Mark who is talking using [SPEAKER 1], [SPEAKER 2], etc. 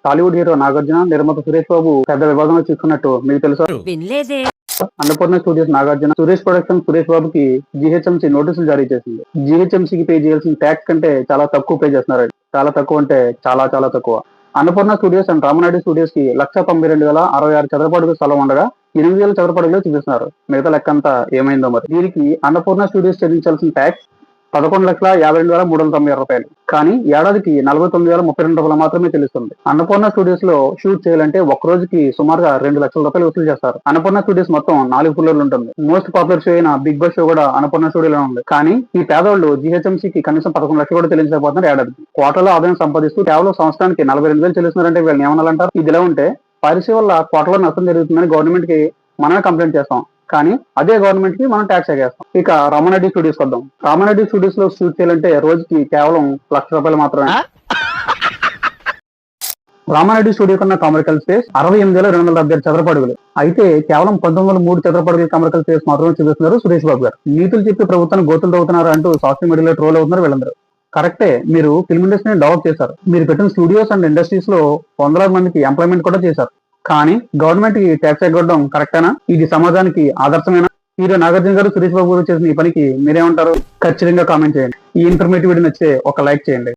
[SPEAKER 1] Tollywood hero Nagarjuna, నిర్మాత సురేష్ బాబు పెద్ద వివాదంలో చిక్కున్నట్టు మీకు తెలుసా?
[SPEAKER 2] వినలేదే.
[SPEAKER 1] అన్నపూర్ణ స్టూడియోస్ నాగార్జున, సురేష్ ప్రొడక్షన్ సురేష్ బాబుకి జీహెచ్ఎంసీ నోటీసులు జారీ చేసింది. జీహెచ్ఎంసీకి పే చేయాల్సిన ట్యాక్స్ కంటే చాలా తక్కువ పే చేస్తున్నారు. చాలా తక్కువ అంటే చాలా చాలా తక్కువ. Annapurna studios and Rama Naidu studios కి 192,066 చదరపు అడుగుల స్థలం ఉండగా 8,000 చదరపు అడుగులు చూపిస్తున్నారు. మిగతా లెక్కంతా ఏమైందో మరి. దీనికి అన్నపూర్ణ స్టూడియోస్ చెల్లించాల్సిన ట్యాక్స్ 11,52,396 రూపాయలు. కానీ ఏడాదికి 49,032 రూపాయలు మాత్రమే చెల్లిస్తుంది. అన్నపూర్ణ స్టూడియోస్ లో షూట్ చేయాలంటే ఒక్క రోజుకి సుమారుగా 2 లక్షల రూపాయలు వసూలు చేస్తారు. అన్నపూర్ణ స్టూడియోస్ మొత్తం 4 ఫ్లోర్లు ఉంటుంది. మోస్ట్ పాపులర్ షో అయిన బిగ్ బాస్ షో కూడా అన్నపూర్ణ స్టూడియోలో ఉంది. కానీ ఈ పేదవాళ్ళు జీహెచ్ఎంసీకి కనీసం 11 లక్షలు కూడా చెల్లించలేకపోతున్నారు ఏడాదికి. కోట్లలో ఆదాయం సంపాదిస్తూ కేవలం సంవత్సరానికి 42,000 చెల్లిస్తున్నారంటే వీళ్ళని ఏమనాలంటారు? ఇదిలా ఉంటే పైరసీ వల్ల కోట్లలో నష్టం జరుగుతుందని గవర్నమెంట్ కి మనమే కంప్లైంట్ చేస్తాం. కానీ అదే గవర్నమెంట్ కి మనం ట్యాక్స్ ఎగేస్తాం. ఇక రామారెడ్డి స్టూడియోస్ వద్దాం. రామారెడ్డి స్టూడియోస్ లో షూట్ చేయాలంటే రోజుకి కేవలం 1,00,000 రూపాయలు మాత్రమే. రామారెడ్డి స్టూడియో కన్నా కమర్షియల్ స్పేస్ 68,277 చదరపు అడుగులు. అయితే కేవలం 1903 చదరపు అడుగుల కమర్షియల్ స్పేస్ మాత్రమే చూపిస్తున్నారు సురేష్ బాబు గారు. నీతులు చెప్పి ప్రభుత్వాన్ని గోతులు తవ్వుతున్నారు అంటూ సోషల్ మీడియాలో ట్రోల్ అవుతున్నారు వీళ్ళందరూ. కరెక్టే, మీరు ఫిల్మ్ ఇండస్ట్రీని డెవలప్ చేశారు. మీరు పెట్టిన స్టూడియోస్ అండ్ ఇండస్ట్రీస్ లో వందలాది మందికి ఎంప్లాయ్మెంట్ కూడా చేశారు. కానీ గవర్నమెంట్ కి ట్యాక్స్ ఎగ్గొట్టడం కరెక్టేనా? ఇది సమాజానికి ఆదర్శమేనా? హీరో నాగార్జున గారు సురేష్ బాబు గారు చేసిన ఈ పనికి మీరేమంటారు? ఖచ్చితంగా కామెంట్ చేయండి. ఈ ఇన్ఫర్మేటివ్ వీడియో నచ్చితే ఒక లైక్ చేయండి.